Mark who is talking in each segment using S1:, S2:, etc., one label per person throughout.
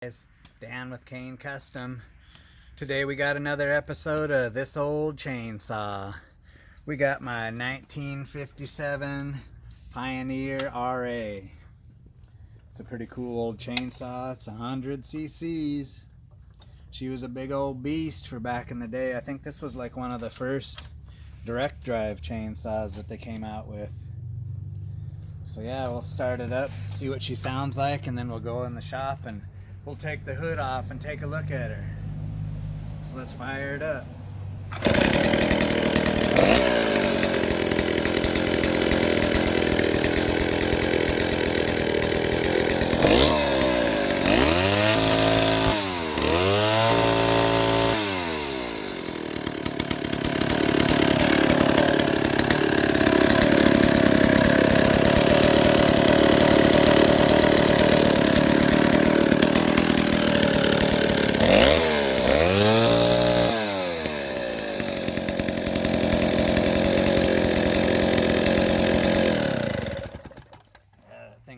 S1: Guys, Dan with Kane Custom. Today we got another episode of This Old Chainsaw. We got my 1957 Pioneer RA. It's a pretty cool old chainsaw. It's 100 cc's. She was a big old beast for back in the day. I think this was like one of the first direct drive chainsaws that they came out with. So yeah, we'll start it up, see what she sounds like, and then we'll go in the shop and we'll take the hood off and take a look at her. So let's fire it up.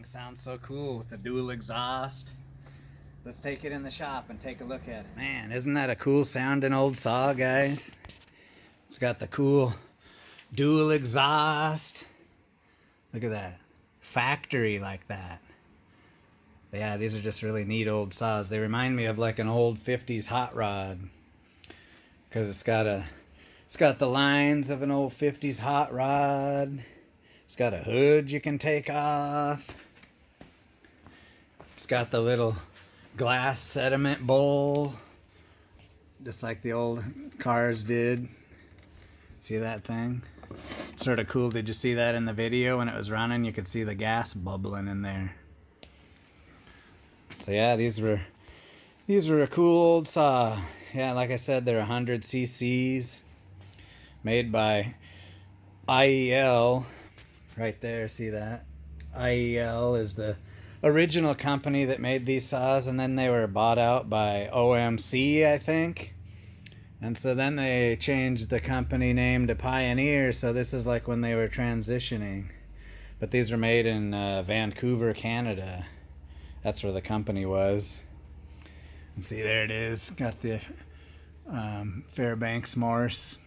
S1: Sounds so cool with the dual exhaust. Let's take it in the shop and take a look at it. Man, isn't that a cool sounding old saw, guys? It's got the cool dual exhaust. Look at that. Factory like that. But yeah, these are just really neat old saws. They remind me of like an old 50s hot rod. Because it's got the lines of an old 50s hot rod. It's got a hood you can take off. It's got the little glass sediment bowl, just like the old cars did. See that thing? It's sort of cool. Did you see that in the video when it was running? You could see the gas bubbling in there. So yeah, these were a cool old saw. Yeah, like I said, they're 100 cc's, made by IEL. Right there, see that? IEL is the original company that made these saws, and then they were bought out by OMC, I think. And so then they changed the company name to Pioneer, so this is like when they were transitioning. But these were made in Vancouver, Canada. That's where the company was. And see, there it is. Got the Fairbanks Morse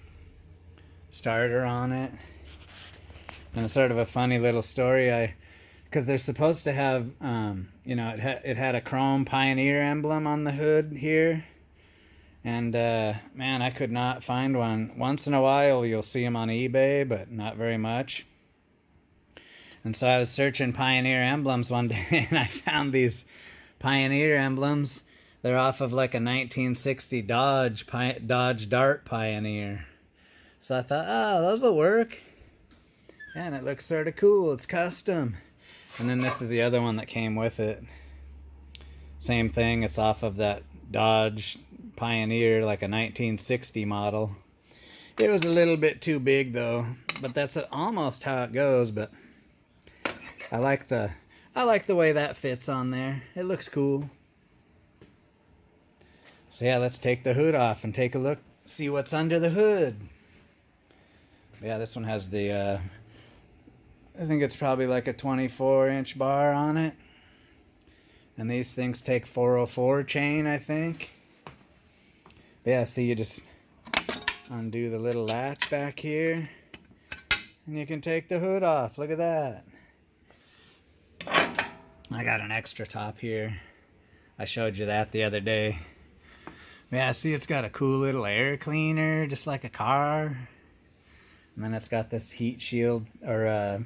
S1: starter on it. And it's sort of a funny little story. Because they're supposed to have, it had a chrome Pioneer emblem on the hood here. And, man, I could not find one. Once in a while, you'll see them on eBay, but not very much. And so I was searching Pioneer emblems one day, and I found these Pioneer emblems. They're off of like a 1960 Dodge Dart Pioneer. So I thought, oh, those will work. And it looks sort of cool. It's custom. And then this is the other one that came with it. Same thing. It's off of that Dodge Pioneer, like a 1960 model. It was a little bit too big though, but that's almost how it goes. But I like the way that fits on there. It looks cool. So yeah, let's take the hood off and take a look, see what's under the hood. Yeah, this one has the I think it's probably like a 24-inch bar on it. And these things take 404 chain, I think. But yeah, see, you just undo the little latch back here. And you can take the hood off. Look at that. I got an extra top here. I showed you that the other day. Yeah, see, it's got a cool little air cleaner, just like a car. And then it's got this heat shield, or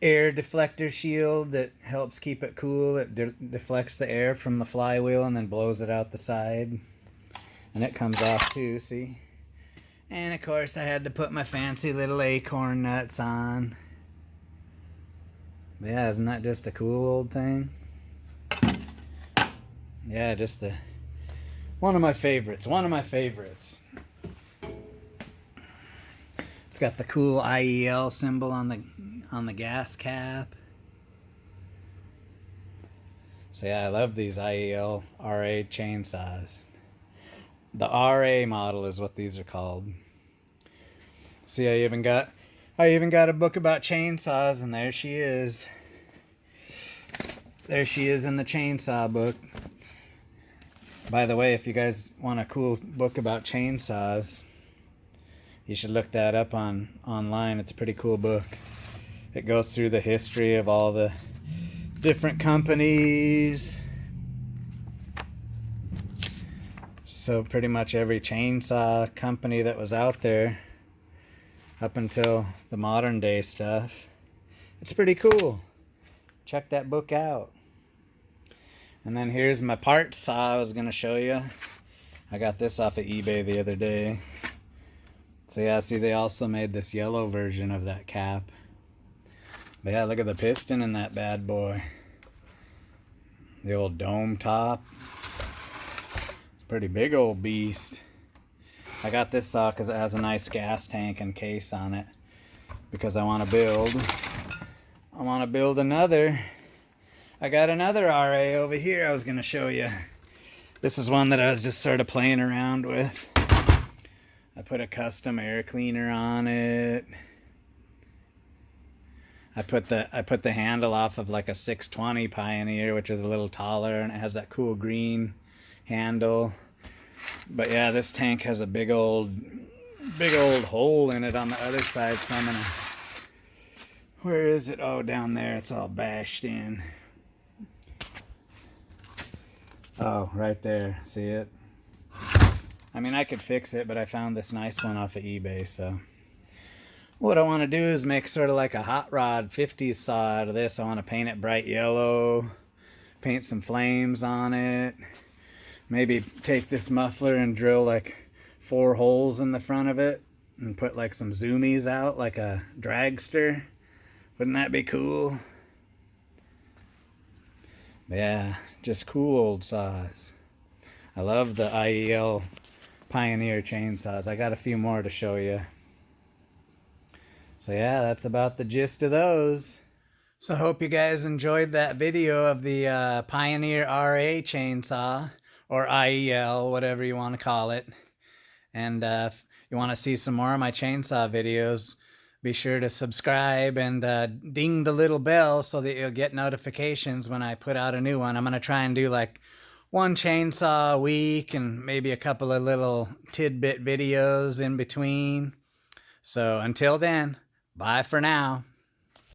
S1: air deflector shield that helps keep it cool. It deflects the air from the flywheel and then blows it out the side. And it comes off too, see? And of course I had to put my fancy little acorn nuts on. But yeah, isn't that just a cool old thing? Yeah, just one of my favorites. It's got the cool IEL symbol on the gas cap. So yeah, I love these IEL RA chainsaws. The RA model is what these are called. See, I even got a book about chainsaws, and there she is. There she is in the chainsaw book. By the way, if you guys want a cool book about chainsaws, you should look that up online. It's a pretty cool book. It goes through the history of all the different companies. So pretty much every chainsaw company that was out there up until the modern day stuff. It's pretty cool. Check that book out. And then here's my part saw I was going to show you. I got this off of eBay the other day. So yeah, see, they also made this yellow version of that cap. But yeah, look at the piston in that bad boy. The old dome top. It's a pretty big old beast. I got this saw because it has a nice gas tank and case on it. Because I want to build another. I got another RA over here I was going to show you. This is one that I was just sort of playing around with. I put a custom air cleaner on it. I put the handle off of like a 620 Pioneer, which is a little taller, and it has that cool green handle. But yeah, this tank has a big old hole in it on the other side, so I'm gonna... Where is it? Oh, down there. It's all bashed in. Oh, right there. See it? I mean, I could fix it, but I found this nice one off of eBay, so... What I want to do is make sort of like a hot rod 50s saw out of this. I want to paint it bright yellow, paint some flames on it. Maybe take this muffler and drill like 4 holes in the front of it and put like some zoomies out like a dragster. Wouldn't that be cool? But yeah, just cool old saws. I love the IEL Pioneer chainsaws. I got a few more to show you. So yeah, that's about the gist of those. So I hope you guys enjoyed that video of the Pioneer RA chainsaw, or IEL, whatever you want to call it. And if you want to see some more of my chainsaw videos, be sure to subscribe and ding the little bell so that you'll get notifications when I put out a new one. I'm going to try and do like 1 chainsaw a week and maybe a couple of little tidbit videos in between. So until then, bye for now.